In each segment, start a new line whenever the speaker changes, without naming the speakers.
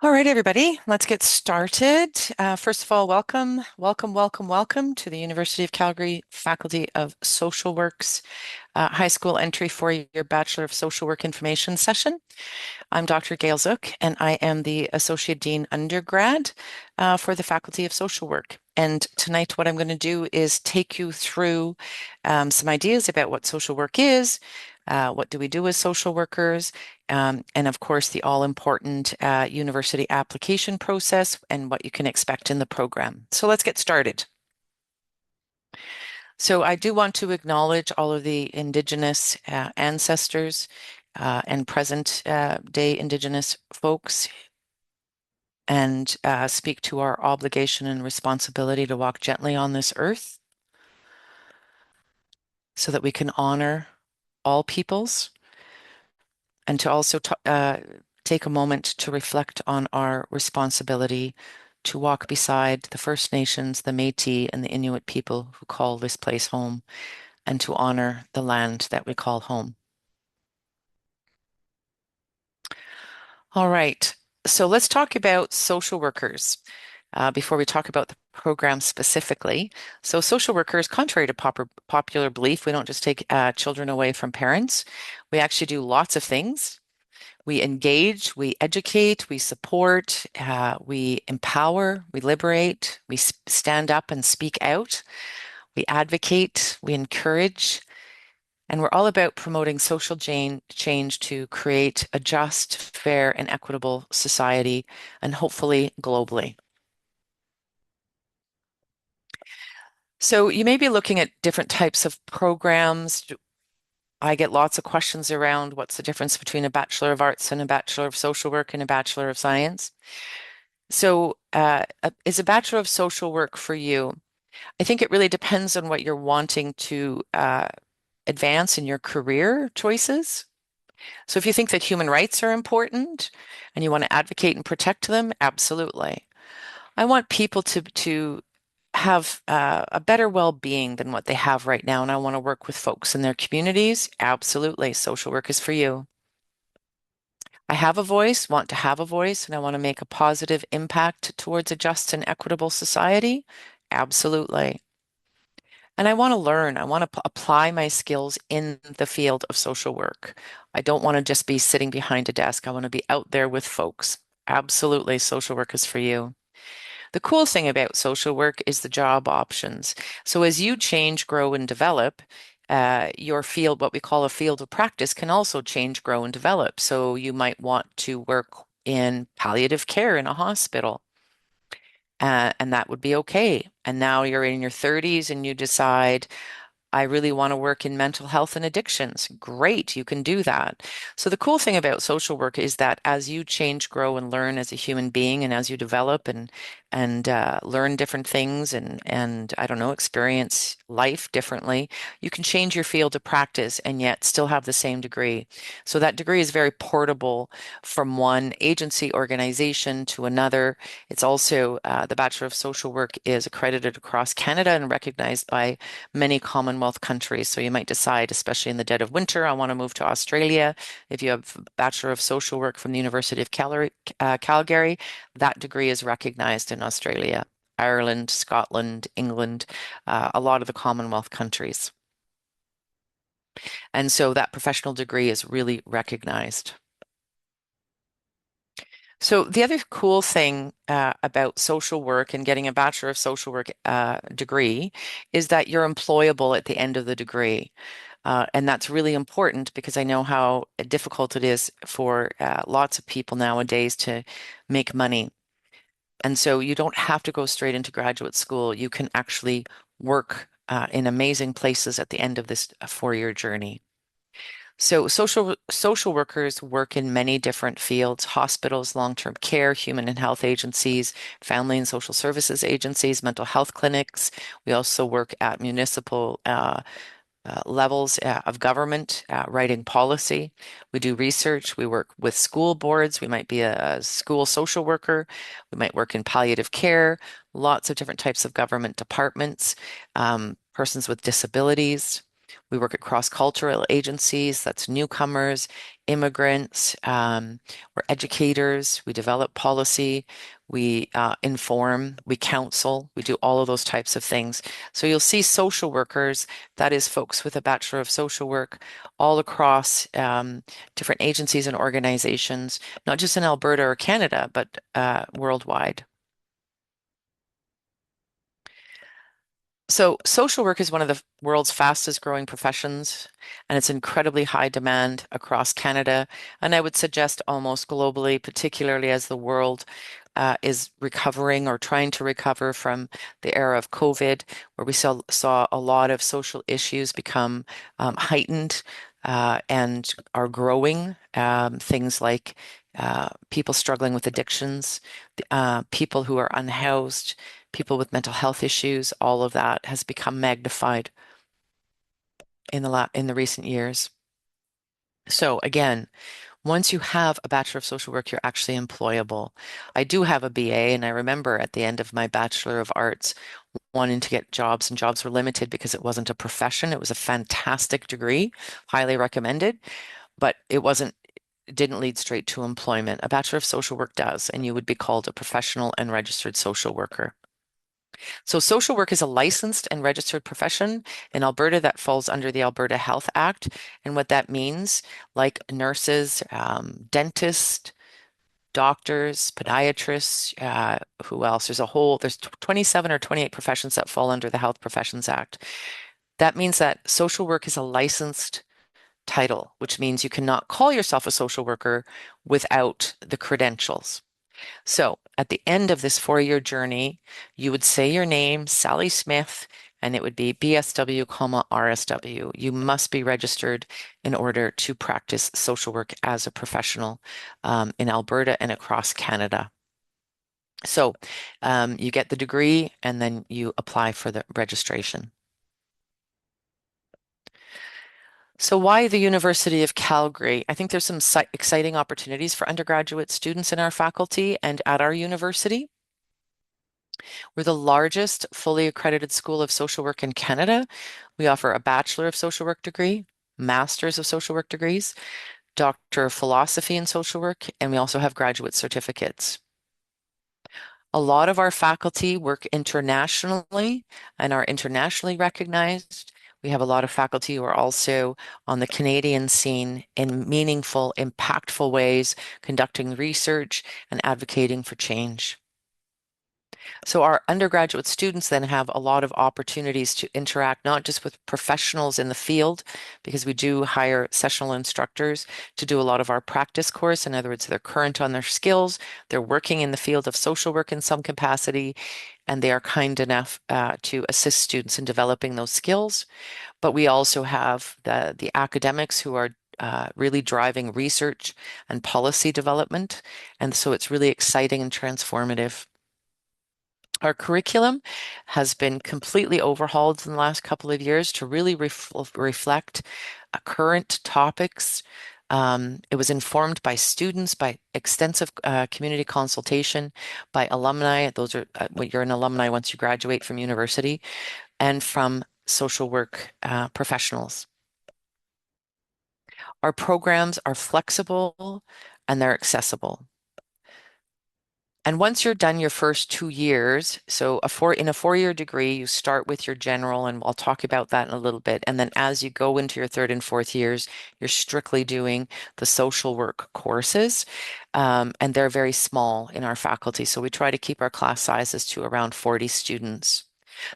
All right, everybody, let's get started. First of all, welcome to the University of Calgary Faculty of Social Work's high school entry four-year Bachelor of Social Work information session. I'm Dr. Gail Zook, and I am the Associate Dean undergrad for the Faculty of Social Work. And tonight, what I'm going to do is take you through some ideas about what social work is, what do we do as social workers, and of course, the all-important university application process and what you can expect in the program. So let's get started. So I do want to acknowledge all of the Indigenous ancestors and present day Indigenous folks and speak to our obligation and responsibility to walk gently on this earth so that we can honor all peoples and to also take a moment to reflect on our responsibility to walk beside the First Nations, the Métis, and the Inuit people who call this place home, and to honor the land that we call home. All right, so let's talk about social workers before we talk about the program specifically. So social workers, contrary to popular belief, we don't just take children away from parents. We actually do lots of things. We engage, we educate, we support, we empower, we liberate, we stand up and speak out, we advocate, we encourage, and we're all about promoting social change to create a just, fair, and equitable society, and hopefully globally. So you may be looking at different types of programs. I get lots of questions around what's the difference between a Bachelor of Arts and a Bachelor of Social Work and a Bachelor of Science. So, is a Bachelor of Social Work for you? I think it really depends on what you're wanting to advance in your career choices. So, if you think that human rights are important and you want to advocate and protect them, absolutely. I want people to have a better well-being than what they have right now, and I want to work with folks in their communities. Absolutely, social work is for you. I have a voice, want to have a voice, and I want to make a positive impact towards a just and equitable society. Absolutely. And I want to learn. I want to apply my skills in the field of social work. I don't want to just be sitting behind a desk. I want to be out there with folks. Absolutely, social work is for you. The cool thing about social work is the job options. So as you change, grow, and develop, your field, what we call a field of practice, can also change, grow, and develop. So you might want to work in palliative care in a hospital, and that would be okay. And now you're in your 30s and you decide, I really want to work in mental health and addictions. Great, you can do that. So the cool thing about social work is that as you change, grow, and learn as a human being, and as you develop and learn different things and I don't know, experience life differently, you can change your field of practice and yet still have the same degree. So that degree is very portable from one agency organization to another. It's also the Bachelor of Social Work is accredited across Canada and recognized by many Commonwealth countries. So you might decide, especially in the dead of winter, I want to move to Australia. If you have a Bachelor of Social Work from the University of Calgary, that degree is recognized in Australia, Ireland, Scotland, England, a lot of the Commonwealth countries. And so that professional degree is really recognized. So the other cool thing about social work and getting a Bachelor of Social Work degree is that you're employable at the end of the degree. And that's really important because I know how difficult it is for lots of people nowadays to make money. And so you don't have to go straight into graduate school. You can actually work in amazing places at the end of this four-year journey. So social workers work in many different fields: hospitals, long-term care, human and health agencies, family and social services agencies, mental health clinics. We also work at municipal levels of government, writing policy. We do research. We work with school boards. We might be a school social worker. We might work in palliative care, lots of different types of government departments, persons with disabilities. We work at cross-cultural agencies, that's newcomers, immigrants. We're educators. We develop policy. We inform. We counsel. We do all of those types of things. So you'll see social workers, that is folks with a Bachelor of Social Work, all across different agencies and organizations, not just in Alberta or Canada, but worldwide. So, social work is one of the world's fastest growing professions, and it's incredibly high demand across Canada. And I would suggest almost globally, particularly as the world is recovering or trying to recover from the era of COVID, where we saw a lot of social issues become heightened and are growing. Things like people struggling with addictions, people who are unhoused, people with mental health issues, all of that has become magnified in the recent years. So again, once you have a Bachelor of Social Work, you're actually employable. I do have a BA, and I remember at the end of my Bachelor of Arts wanting to get jobs, and jobs were limited because it wasn't a profession. It was a fantastic degree, highly recommended, but it didn't lead straight to employment. A Bachelor of Social Work does, and you would be called a professional and registered social worker. So social work is a licensed and registered profession in Alberta that falls under the Alberta Health Act. And what that means, like nurses, dentists, doctors, podiatrists, who else? There's 27 or 28 professions that fall under the Health Professions Act. That means that social work is a licensed title, which means you cannot call yourself a social worker without the credentials. So at the end of this 4-year journey, you would say your name, Sally Smith, and it would be BSW, RSW. You must be registered in order to practice social work as a professional in Alberta and across Canada. So you get the degree and then you apply for the registration. So why the University of Calgary? I think there's some exciting opportunities for undergraduate students in our faculty and at our university. We're the largest fully accredited school of social work in Canada. We offer a Bachelor of Social Work degree, Masters of Social Work degrees, Doctor of Philosophy in Social Work, and we also have graduate certificates. A lot of our faculty work internationally and are internationally recognized. We have a lot of faculty who are also on the Canadian scene in meaningful, impactful ways, conducting research and advocating for change. So our undergraduate students then have a lot of opportunities to interact not just with professionals in the field, because we do hire sessional instructors to do a lot of our practice course. In other words, they're current on their skills, they're working in the field of social work in some capacity, and they are kind enough to assist students in developing those skills. But we also have the academics who are really driving research and policy development. And so it's really exciting and transformative. Our curriculum has been completely overhauled in the last couple of years to really reflect current topics. It was informed by students, by extensive community consultation, by alumni. Those are you're an alumni once you graduate from university, and from social work professionals. Our programs are flexible and they're accessible. And once you're done your first 2 years, so in a 4-year degree, you start with your general, and I'll talk about that in a little bit. And then as you go into your 3rd and 4th years, you're strictly doing the social work courses. And they're very small in our faculty. So we try to keep our class sizes to around 40 students.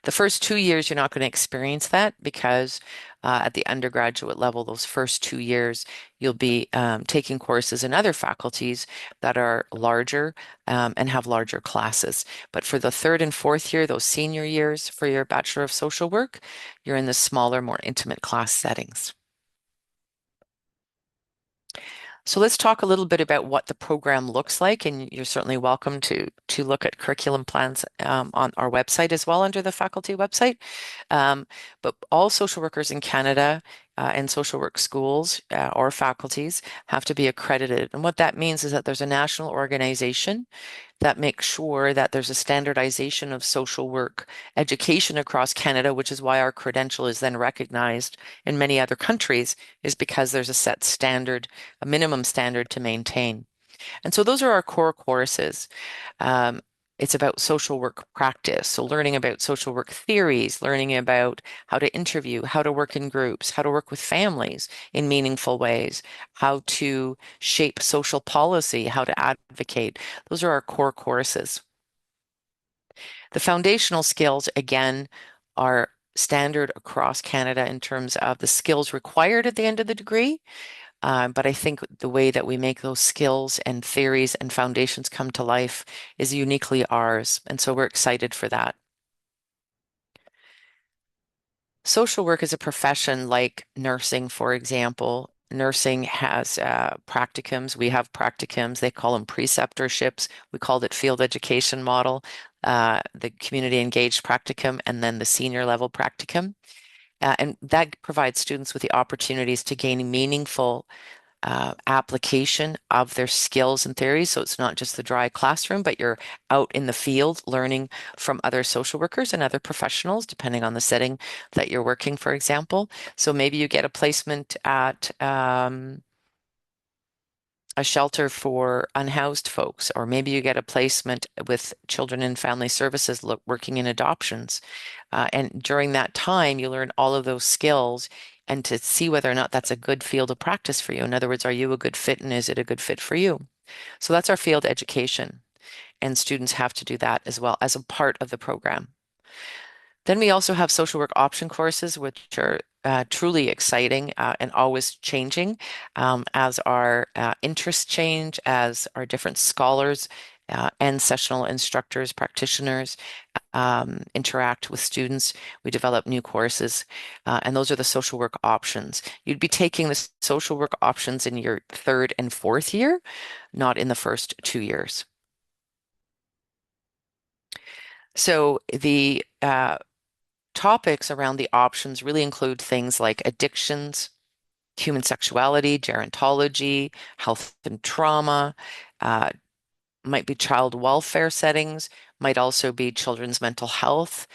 The first 2 years, you're not going to experience that because at the undergraduate level, those first 2 years, you'll be taking courses in other faculties that are larger and have larger classes. But for the 3rd and 4th year, those senior years for your Bachelor of Social Work, you're in the smaller, more intimate class settings. So let's talk a little bit about what the program looks like, and you're certainly welcome to look at curriculum plans on our website as well under the faculty website. But all social workers in Canada and social work schools or faculties have to be accredited. And what that means is that there's a national organization that makes sure that there's a standardization of social work education across Canada, which is why our credential is then recognized in many other countries, is because there's a set standard, a minimum standard to maintain. And so those are our core courses. Um, it's about social work practice. So learning about social work theories, learning about how to interview, how to work in groups, how to work with families in meaningful ways, how to shape social policy, how to advocate. Those are our core courses. The foundational skills, again, are standard across Canada in terms of the skills required at the end of the degree. But I think the way that we make those skills and theories and foundations come to life is uniquely ours. And so we're excited for that. Social work is a profession like nursing, for example. Nursing has practicums. We have practicums. They call them preceptorships. We called it field education model, the community engaged practicum, and then the senior level practicum. And that provides students with the opportunities to gain meaningful application of their skills and theories. So it's not just the dry classroom, but you're out in the field learning from other social workers and other professionals, depending on the setting that you're working, for example. So maybe you get a placement at a shelter for unhoused folks, or maybe you get a placement with Children and Family Services working in adoptions. And during that time, you learn all of those skills and to see whether or not that's a good field of practice for you. In other words, are you a good fit and is it a good fit for you? So that's our field education. And students have to do that as well as a part of the program. Then we also have social work option courses, which are truly exciting and always changing as our interests change, as our different scholars and sessional instructors, practitioners interact with students. We develop new courses, and those are the social work options. You'd be taking the social work options in your third and fourth year, not in the first 2 years. So the topics around the options really include things like addictions, human sexuality, gerontology, health and trauma, uh, might be child welfare settings, might also be children's mental health,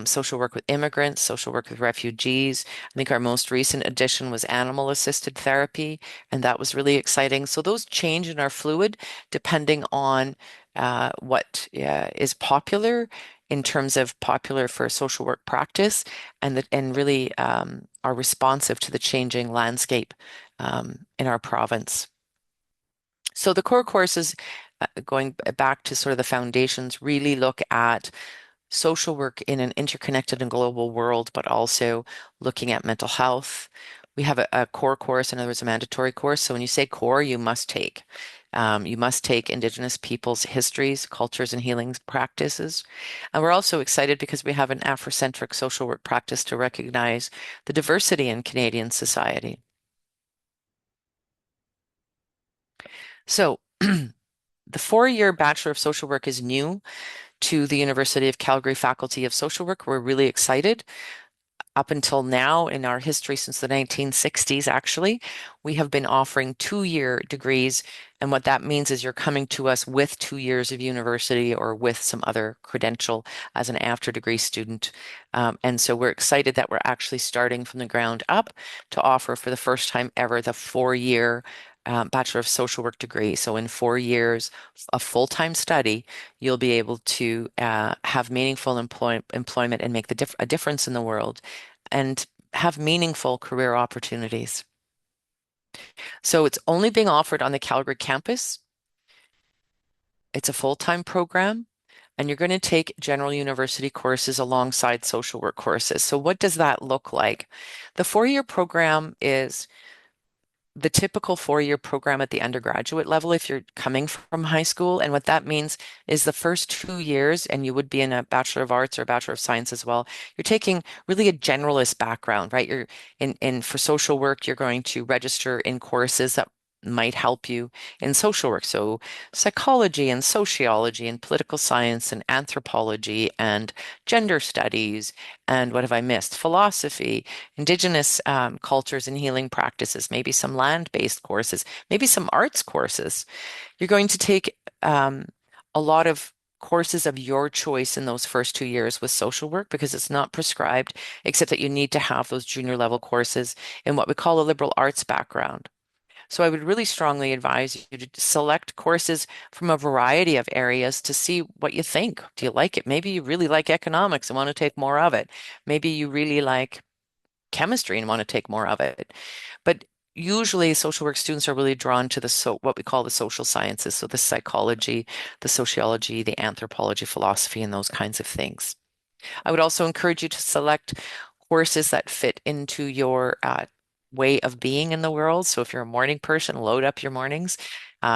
social work with immigrants, social work with refugees. I think our most recent addition was animal assisted therapy, and that was really exciting. So those change and are fluid depending on what is popular in terms of popular for social work practice and really are responsive to the changing landscape in our province. So the core courses, going back to sort of the foundations, really look at social work in an interconnected and global world, but also looking at mental health. We have a core course, in other words, a mandatory course. So when you say core, you must take. You must take Indigenous peoples' histories, cultures, and healing practices. And we're also excited because we have an Afrocentric social work practice to recognize the diversity in Canadian society. So the 4-year Bachelor of Social Work is new to the University of Calgary Faculty of Social Work. We're really excited. Up until now, in our history since the 1960s, actually, we have been offering 2-year degrees. And what that means is you're coming to us with 2 years of university or with some other credential as an after degree student. And so we're excited that we're actually starting from the ground up to offer for the first time ever the 4-year Bachelor of Social Work degree. So in 4 years of full-time study, you'll be able to have meaningful employment and make a difference in the world and have meaningful career opportunities. So it's only being offered on the Calgary campus. It's a full-time program, and you're going to take general university courses alongside social work courses. So what does that look like? The 4-year program is the typical 4-year program at the undergraduate level if you're coming from high school. And what that means is the first 2 years, and you would be in a Bachelor of Arts or Bachelor of Science as well, you're taking really a generalist background, right? You're in for social work, you're going to register in courses that might help you in social work. So psychology and sociology and political science and anthropology and gender studies and what have I missed? Philosophy, indigenous cultures and healing practices, maybe some land-based courses, maybe some arts courses. You're going to take a lot of courses of your choice in those first 2 years with social work because it's not prescribed, except that you need to have those junior level courses in what we call a liberal arts background. So I would really strongly advise you to select courses from a variety of areas to see what you think. Do you like it? Maybe you really like economics and want to take more of it. Maybe you really like chemistry and want to take more of it. But usually social work students are really drawn to what we call the social sciences, so the psychology, the sociology, the anthropology, philosophy, and those kinds of things. I would also encourage you to select courses that fit into your way of being in the world. So if you're a morning person, load up your mornings.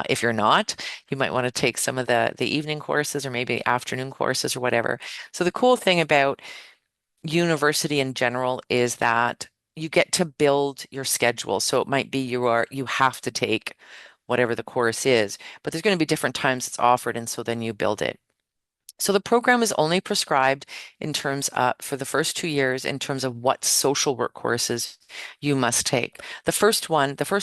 If you're not, you might want to take some of the evening courses or maybe afternoon courses or whatever. So the cool thing about university in general is that you get to build your schedule. So it might be you have to take whatever the course is, but there's going to be different times it's offered, and so then you build it. So the program is only prescribed in terms of for the first 2 years in terms of what social work courses you must take. The first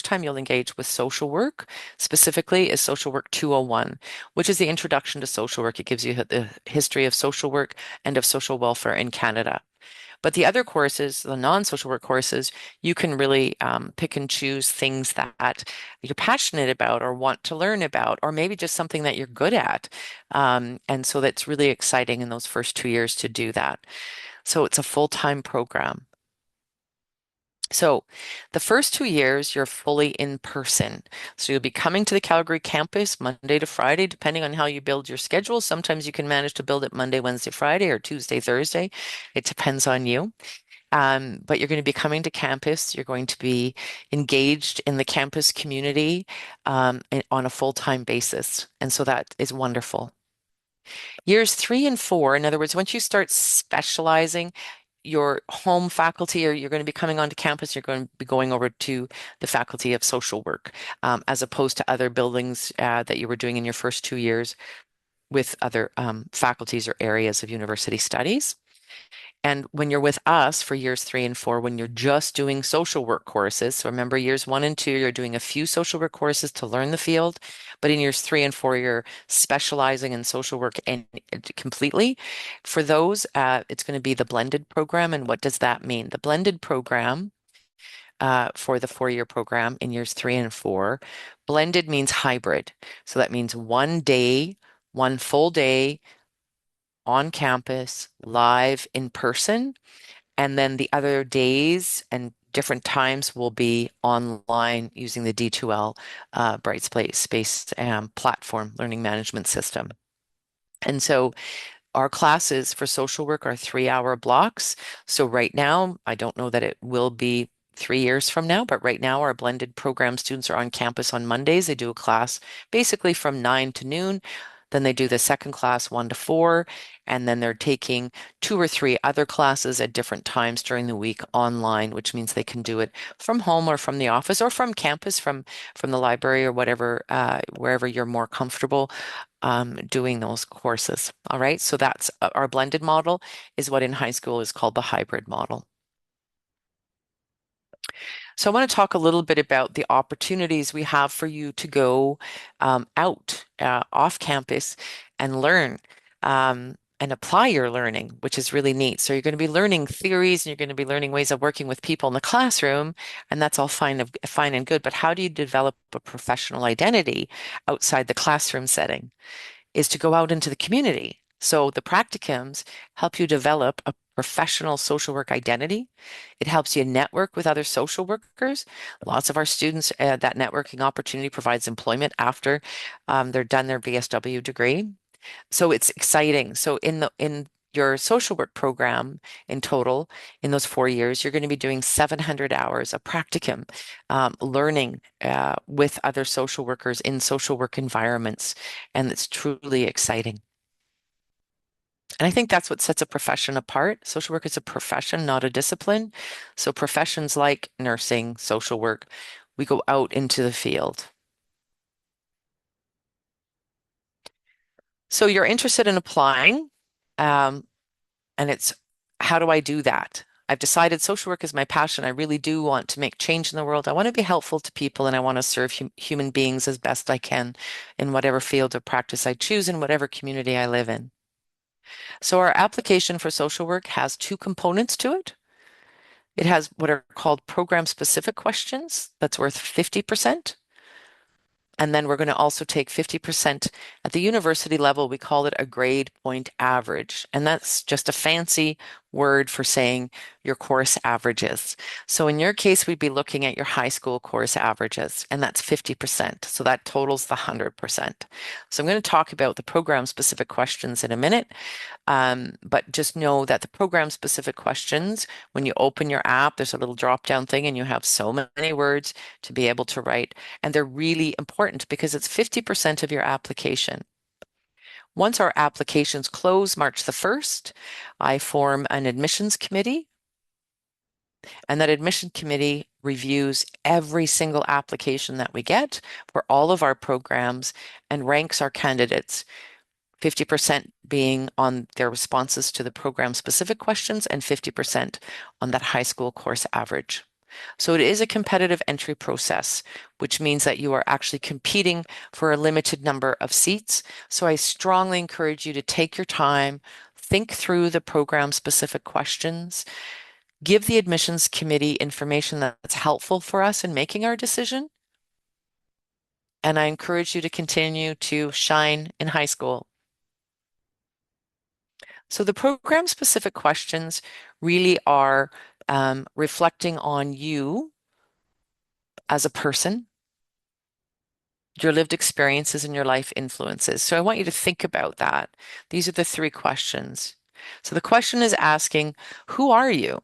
time you'll engage with social work specifically is Social Work 201, which is the introduction to social work. It gives you the history of social work and of social welfare in Canada. But the other courses, the non-social work courses, you can really pick and choose things that you're passionate about or want to learn about, or maybe just something that you're good at. And so that's really exciting in those first 2 years to do that. So it's a full-time program. So the first 2 years, you're fully in person. So you'll be coming to the Calgary campus Monday to Friday, depending on how you build your schedule. Sometimes you can manage to build it Monday, Wednesday, Friday, or Tuesday, Thursday. It depends on you. But you're going to be coming to campus. You're going to be engaged in the campus community on a full-time basis. And so that is wonderful. Years 3 and 4, in other words, once you start specializing, your home faculty, or you're going to be coming onto campus, you're going to be going over to the Faculty of Social Work, as opposed to other buildings that you were doing in your first 2 years with other faculties or areas of university studies. And when you're with us for years 3 and 4, when you're just doing social work courses, so remember years 1 and 2, you're doing a few social work courses to learn the field, but in years 3 and 4, you're specializing in social work and completely. For those, it's going to be the blended program. And what does that mean? The blended program for the 4-year program in years 3 and 4, blended means hybrid. So that means one day, one full day on campus, live in person, and then the other days and different times will be online using the D2L Brightspace platform learning management system. And so our classes for social work are 3-hour blocks. So right now, I don't know that it will be 3 years from now, but right now our blended program students are on campus on Mondays. They do a class basically from 9 to noon. Then they do the second class 1 to 4, and then they're taking 2 or 3 other classes at different times during the week online, which means they can do it from home or from the office or from campus, from the library or whatever, wherever you're more comfortable doing those courses. All right, so that's our blended model is what in high school is called the hybrid model. So I want to talk a little bit about the opportunities we have for you to go out off campus and learn and apply your learning, which is really neat. So you're going to be learning theories and you're going to be learning ways of working with people in the classroom, and that's all fine and good. But how do you develop a professional identity outside the classroom setting? Is to go out into the community. So the practicums help you develop a professional social work identity. It helps you network with other social workers. Lots of our students, that networking opportunity provides employment after they're done their BSW degree. So it's exciting. So in your social work program in total, in those 4 years, you're going to be doing 700 hours of practicum, learning with other social workers in social work environments. And it's truly exciting. And I think that's what sets a profession apart. Social work is a profession, not a discipline. So professions like nursing, social work, we go out into the field. So you're interested in applying, um, and it's how do I do that? I've decided social work is my passion. I really do want to make change in the world. I want to be helpful to people and I want to serve human beings as best I can in whatever field of practice I choose in whatever community I live in. So our application for social work has two components to it. It has what are called program specific questions that's worth 50%. And then we're going to also take 50% at the university level. We call it a grade point average. And that's just a fancy word for saying your course averages. So in your case, we'd be looking at your high school course averages, and that's 50%. So that totals the 100%. So I'm going to talk about the program specific questions in a minute. But just know that the program specific questions, when you open your app, there's a little drop down thing and you have so many words to be able to write. And they're really important because it's 50% of your application. Once our applications close March the 1st, I form an admissions committee, and that admission committee reviews every single application that we get for all of our programs and ranks our candidates. 50% being on their responses to the program specific questions and 50% on that high school course average. So it is a competitive entry process, which means that you are actually competing for a limited number of seats. So I strongly encourage you to take your time, think through the program specific questions, give the admissions committee information that's helpful for us in making our decision. And I encourage you to continue to shine in high school. So the program specific questions really are reflecting on you as a person, your lived experiences and your life influences. So I want you to think about that. These are the three questions. So the question is asking, who are you?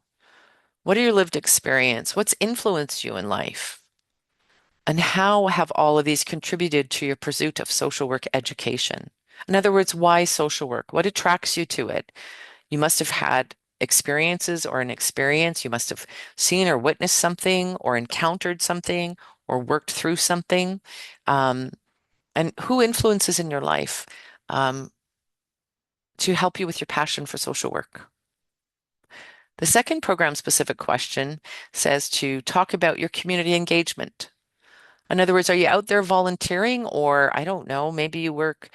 What are your lived experience? What's influenced you in life? And how have all of these contributed to your pursuit of social work education? In other words, why social work? What attracts you to it? You must have had experiences or an experience. You must have seen or witnessed something or encountered something or worked through something. Um, and who influences in your life um, to help you with your passion for social work? The second program specific question says to talk about your community engagement. In other words, are you out there volunteering or I don't know, maybe you work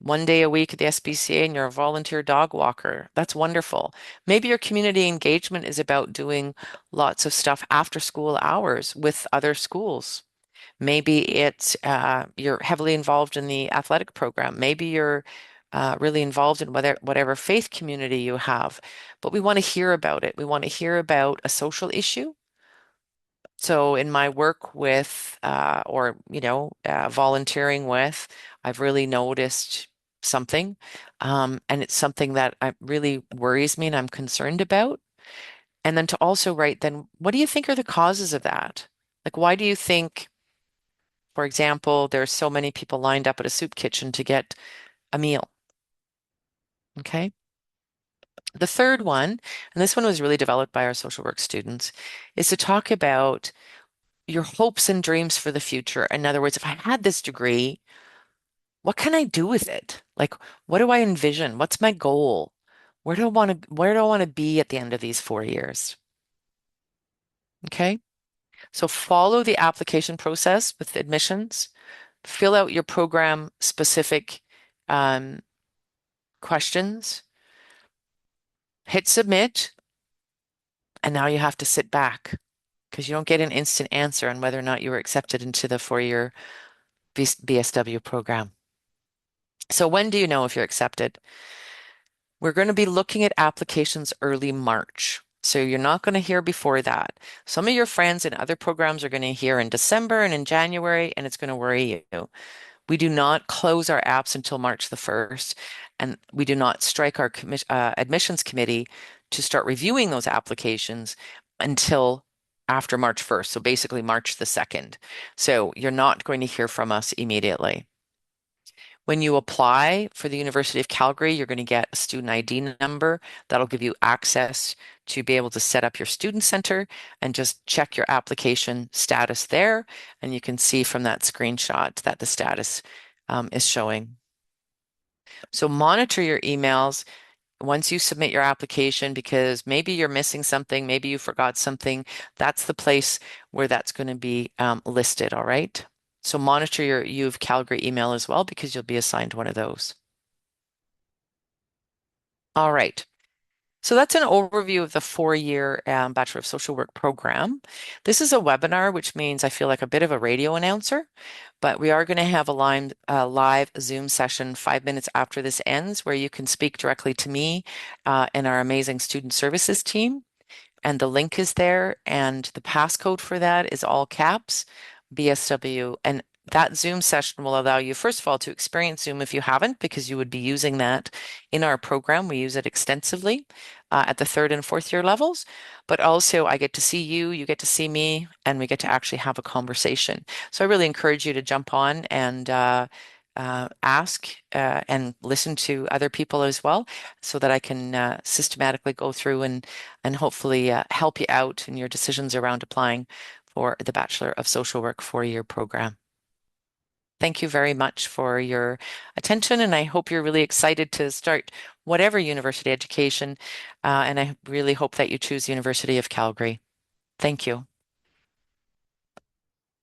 1 day a week at the SPCA and you're a volunteer dog walker. That's wonderful. Maybe your community engagement is about doing lots of stuff after school hours with other schools. Maybe it's you're heavily involved in the athletic program. Maybe you're really involved in whatever faith community you have. But we want to hear about it. We want to hear about a social issue. So in my work with, or volunteering with, I've really noticed something, and it's something that really worries me and I'm concerned about. And then to also write, then what do you think are the causes of that? Like, why do you think, for example, there's so many people lined up at a soup kitchen to get a meal? Okay. The third one, and this one was really developed by our social work students, is to talk about your hopes and dreams for the future. In other words, if I had this degree, what can I do with it? Like, what do I envision? What's my goal? Where do I want to be at the end of these 4 years? Okay. So follow the application process with admissions, fill out your program specific um, questions, hit submit, and now you have to sit back because you don't get an instant answer on whether or not you were accepted into the 4 year BSW program. So when do you know if you're accepted? We're going to be looking at applications early March. So you're not going to hear before that. Some of your friends in other programs are going to hear in December and in January, and it's going to worry you. We do not close our apps until March the 1st, and we do not strike our admissions committee to start reviewing those applications until after March 1st. So basically March the 2nd. So you're not going to hear from us immediately. When you apply for the University of Calgary, you're going to get a student ID number that'll give you access to be able to set up your student center and just check your application status there. And you can see from that screenshot that the status is showing. So monitor your emails once you submit your application because maybe you're missing something, maybe you forgot something. That's the place where that's going to be listed, all right? So monitor your U of Calgary email as well because you'll be assigned one of those. All right. So that's an overview of the four-year Bachelor of Social Work program. This is a webinar, which means I feel like a bit of a radio announcer, but we are going to have a live Zoom session 5 minutes after this ends where you can speak directly to me and our amazing student services team. And the link is there, and the passcode for that is all caps, BSW. And that Zoom session will allow you, first of all, to experience Zoom if you haven't, because you would be using that in our program. We use it extensively at the third and fourth year levels. But also, I get to see you, you get to see me, and we get to actually have a conversation. So I really encourage you to jump on and ask and listen to other people as well, so that I can systematically go through and hopefully help you out in your decisions around applying for the Bachelor of Social Work four-year program. Thank you very much for your attention, and I hope you're really excited to start whatever university education, and I really hope that you choose University of Calgary. Thank you.